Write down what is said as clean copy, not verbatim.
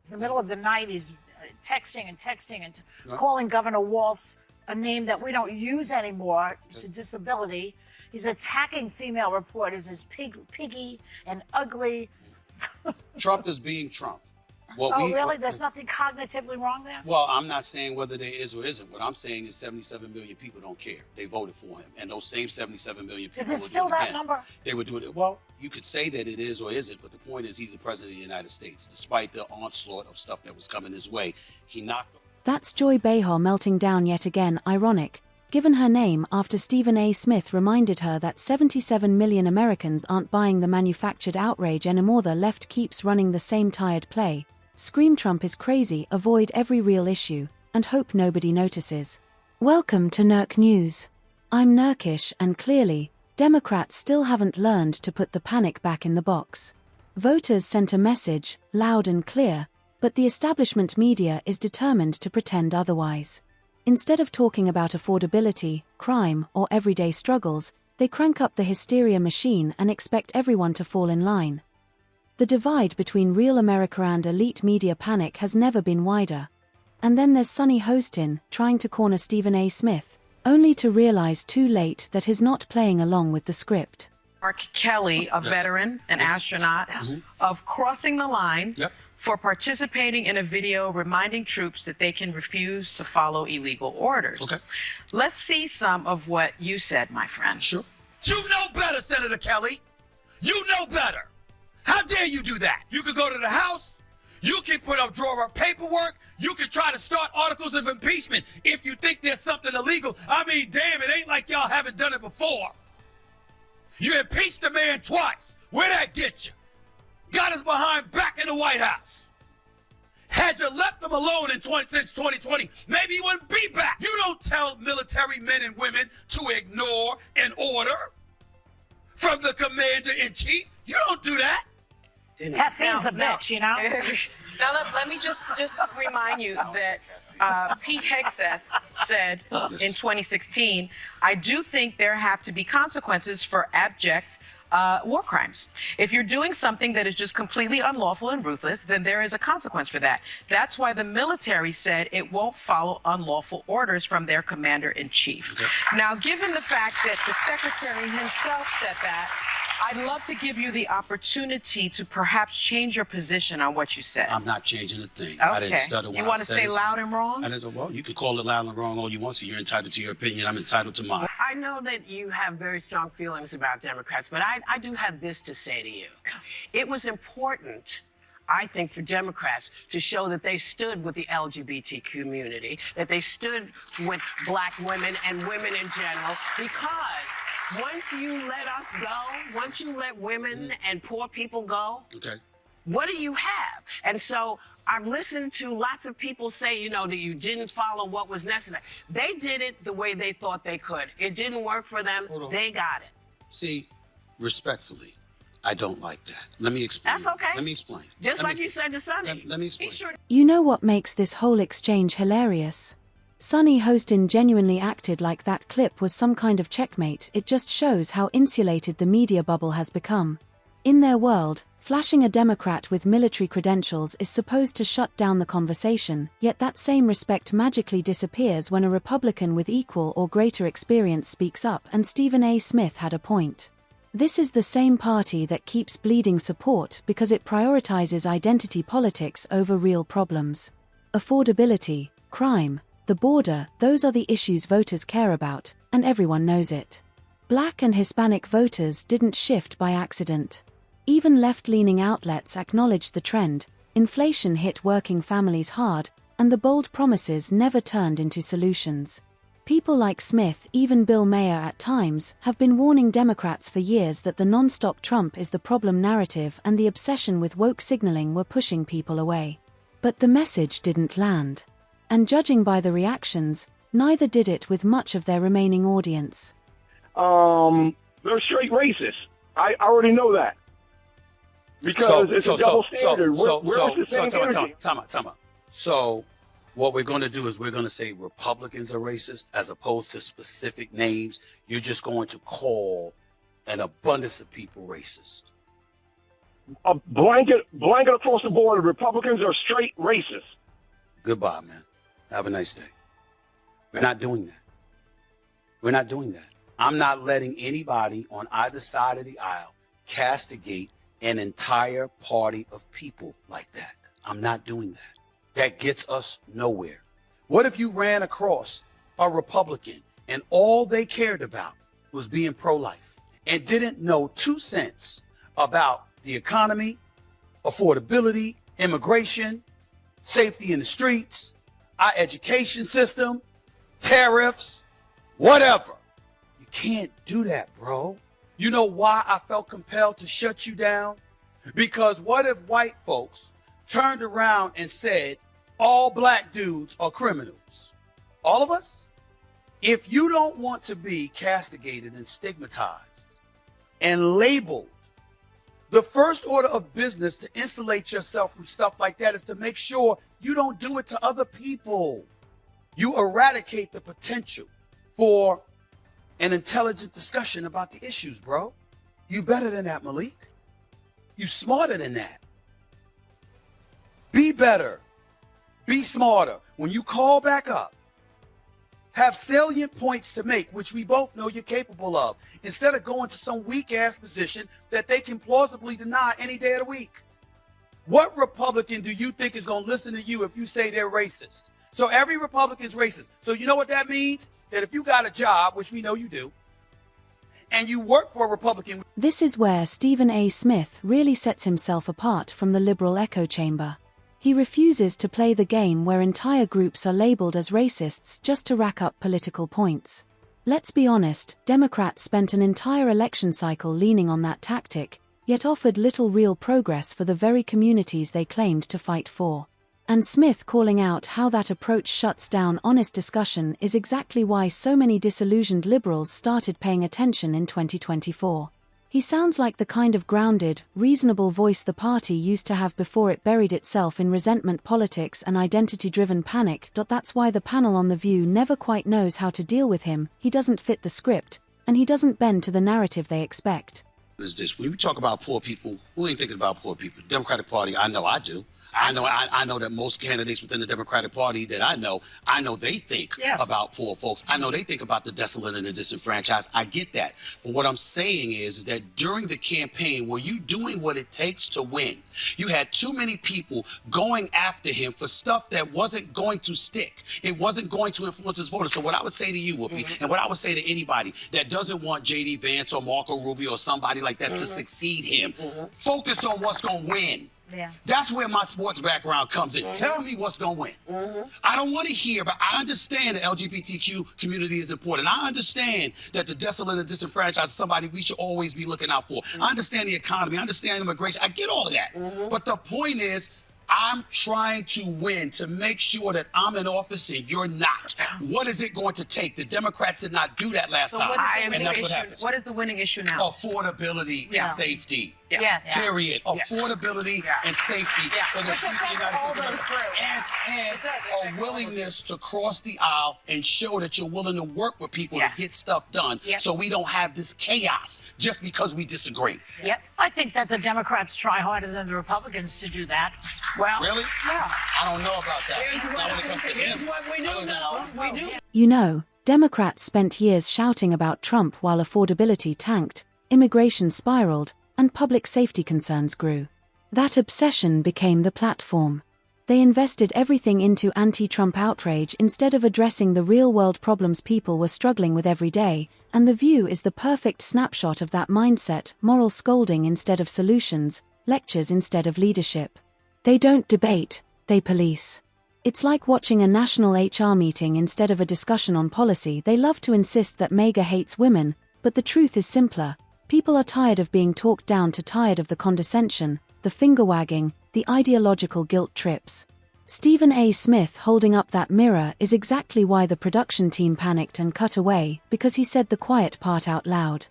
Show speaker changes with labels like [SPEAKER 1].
[SPEAKER 1] In the middle of the night, he's texting and calling Governor Walz a name that we don't use anymore to disability. He's attacking female reporters as piggy and ugly.
[SPEAKER 2] Trump is being Trump.
[SPEAKER 1] Really? There's nothing cognitively wrong there?
[SPEAKER 2] Well, I'm not saying whether there is or isn't. What I'm saying is 77 million people don't care. They voted for him. And those same 77 million people
[SPEAKER 1] Is it still that number?
[SPEAKER 2] They would do it. Well, you could say that it is or isn't, but the point is he's the president of the United States. Despite the onslaught of stuff that was coming his way, he knocked them.
[SPEAKER 3] That's Joy Behar melting down yet again, ironic, given her name after Stephen A. Smith reminded her that 77 million Americans aren't buying the manufactured outrage anymore. The left keeps running the same tired play. Scream Trump is crazy, avoid every real issue, and hope nobody notices. Welcome to Nerk News. I'm Nerkish, and clearly, Democrats still haven't learned to put the panic back in the box. Voters sent a message, loud and clear, but the establishment media is determined to pretend otherwise. Instead of talking about affordability, crime, or everyday struggles, they crank up the hysteria machine and expect everyone to fall in line. The divide between real America and elite media panic has never been wider. And then there's Sonny Hostin trying to corner Stephen A. Smith, only to realize too late that he's not playing along with the script.
[SPEAKER 4] Mark Kelly, a veteran, an astronaut, of crossing the line for participating in a video reminding troops that they can refuse to follow illegal orders. Let's see some of what you said, my friend.
[SPEAKER 2] Sure.
[SPEAKER 5] You know better, Senator Kelly. You know better. How dare you do that? You could go to the House, you can draw up paperwork, you can try to start articles of impeachment if you think there's something illegal. I mean, damn, it ain't like y'all haven't done it before. You impeached the man twice. Where'd that get you? Got us behind back in the White House. Had you left him alone since 2020, maybe he wouldn't be back. You don't tell military men and women to ignore an order from the commander-in-chief. You don't do that.
[SPEAKER 1] Caffeine's a bitch, you know?
[SPEAKER 4] Now, let me just remind you that Pete Hegseth said in 2016, I do think there have to be consequences for abject war crimes. If you're doing something that is just completely unlawful and ruthless, then there is a consequence for that. That's why the military said it won't follow unlawful orders from their commander-in-chief. Now, given the fact that the secretary himself said that, I'd love to give you the opportunity to perhaps change your position on what you said.
[SPEAKER 2] I'm not changing a thing.
[SPEAKER 4] Okay.
[SPEAKER 2] I didn't stutter when I said it.
[SPEAKER 4] You want to stay loud and wrong?
[SPEAKER 2] Well, you can call it loud and wrong all you want to. You're entitled to your opinion. I'm entitled to mine.
[SPEAKER 6] I know that you have very strong feelings about Democrats, but I do have this to say to you. It was important, I think, for Democrats to show that they stood with the LGBT community, that they stood with black women and women in general, because once you let us go, once you let women and poor people go, what do you have? And so I've listened to lots of people say, you know, that you didn't follow what was necessary. They did it the way they thought they could. It didn't work for them. They got it.
[SPEAKER 2] See, respectfully, I don't like that. Let me explain.
[SPEAKER 6] That's okay.
[SPEAKER 2] Let me explain.
[SPEAKER 6] Just like you said to Sonny.
[SPEAKER 2] Let me explain.
[SPEAKER 3] You know what makes this whole exchange hilarious? Sonny Hostin genuinely acted like that clip was some kind of checkmate. It just shows how insulated the media bubble has become. In their world, flashing a Democrat with military credentials is supposed to shut down the conversation, yet that same respect magically disappears when a Republican with equal or greater experience speaks up, and Stephen A. Smith had a point. This is the same party that keeps bleeding support because it prioritizes identity politics over real problems. Affordability, crime, the border, those are the issues voters care about, and everyone knows it. Black and Hispanic voters didn't shift by accident. Even left-leaning outlets acknowledged the trend, inflation hit working families hard, and the bold promises never turned into solutions. People like Smith, even Bill Maher at times, have been warning Democrats for years that the non-stop Trump is the problem narrative and the obsession with woke signaling were pushing people away. But the message didn't land. And judging by the reactions, neither did it with much of their remaining audience.
[SPEAKER 7] They're straight racist. I already know that. Because it's a double standard.
[SPEAKER 2] Time out. So what we're going to do is we're going to say Republicans are racist as opposed to specific names. You're just going to call an abundance of people racist.
[SPEAKER 7] a blanket across the board. Republicans are straight racist.
[SPEAKER 2] Goodbye, man. Have a nice day. We're not doing that. We're not doing that. I'm not letting anybody on either side of the aisle castigate an entire party of people like that. I'm not doing that. That gets us nowhere. What if you ran across a Republican and all they cared about was being pro-life and didn't know 2 cents about the economy, affordability, immigration, safety in the streets, our education system, tariffs, whatever? You can't do that, bro. You know why I felt compelled to shut you down? Because what if white folks turned around and said, all black dudes are criminals? All of us? If you don't want to be castigated and stigmatized and labeled, the first order of business to insulate yourself from stuff like that is to make sure you don't do it to other people. You eradicate the potential for an intelligent discussion about the issues, bro. You better than that, Malik. You smarter than that. Be better. Be smarter. When you call back up, have salient points to make, which we both know you're capable of, instead of going to some weak-ass position that they can plausibly deny any day of the week. What Republican do you think is going to listen to you if you say they're racist? So every Republican's racist. So you know what that means? That if you got a job, which we know you do, and you work for a Republican...
[SPEAKER 3] This is where Stephen A. Smith really sets himself apart from the liberal echo chamber. He refuses to play the game where entire groups are labeled as racists just to rack up political points. Let's be honest, Democrats spent an entire election cycle leaning on that tactic, yet offered little real progress for the very communities they claimed to fight for. And Smith calling out how that approach shuts down honest discussion is exactly why so many disillusioned liberals started paying attention in 2024. He sounds like the kind of grounded, reasonable voice the party used to have before it buried itself in resentment politics and identity-driven panic. That's why the panel on The View never quite knows how to deal with him. He doesn't fit the script, and he doesn't bend to the narrative they expect.
[SPEAKER 2] Is this when we talk about poor people? Who ain't thinking about poor people? Democratic Party, I know I do. I know that most candidates within the Democratic Party that I know they think about poor folks. I know they think about the desolate and the disenfranchised. I get that. But what I'm saying is that during the campaign, were you doing what it takes to win? You had too many people going after him for stuff that wasn't going to stick. It wasn't going to influence his voters. So what I would say to you, Whoopi, and what I would say to anybody that doesn't want J.D. Vance or Marco Rubio or somebody like that to succeed him, focus on what's going to win.
[SPEAKER 1] Yeah.
[SPEAKER 2] That's where my sports background comes in. Tell me what's going to win. I don't want to hear, but I understand the LGBTQ community is important. I understand that the desolate and disenfranchised is somebody we should always be looking out for. I understand the economy. I understand immigration. I get all of that. But the point is, I'm trying to win to make sure that I'm in office and you're not. What is it going to take? The Democrats did not do that last time. And that's what happens.
[SPEAKER 4] What is the winning issue now?
[SPEAKER 2] Affordability and safety.
[SPEAKER 1] Yes.
[SPEAKER 2] Period. Affordability and safety for the streets of the United States. And a willingness to cross the aisle and show that you're willing to work with people to get stuff done so we don't have this chaos just because we disagree.
[SPEAKER 1] Yep. I think that the Democrats try harder than the Republicans to do that.
[SPEAKER 6] Well,
[SPEAKER 2] Really?
[SPEAKER 1] Yeah.
[SPEAKER 2] I don't know about that.
[SPEAKER 6] here's what we do know. We do.
[SPEAKER 3] You know, Democrats spent years shouting about Trump while affordability tanked, immigration spiraled, and public safety concerns grew. That obsession became the platform. They invested everything into anti-Trump outrage instead of addressing the real-world problems people were struggling with every day, and The View is the perfect snapshot of that mindset: moral scolding instead of solutions, lectures instead of leadership. They don't debate, they police. It's like watching a national HR meeting instead of a discussion on policy. They love to insist that MAGA hates women, but the truth is simpler. People are tired of being talked down to, tired of the condescension, the finger-wagging, the ideological guilt trips. Stephen A. Smith holding up that mirror is exactly why the production team panicked and cut away, because he said the quiet part out loud.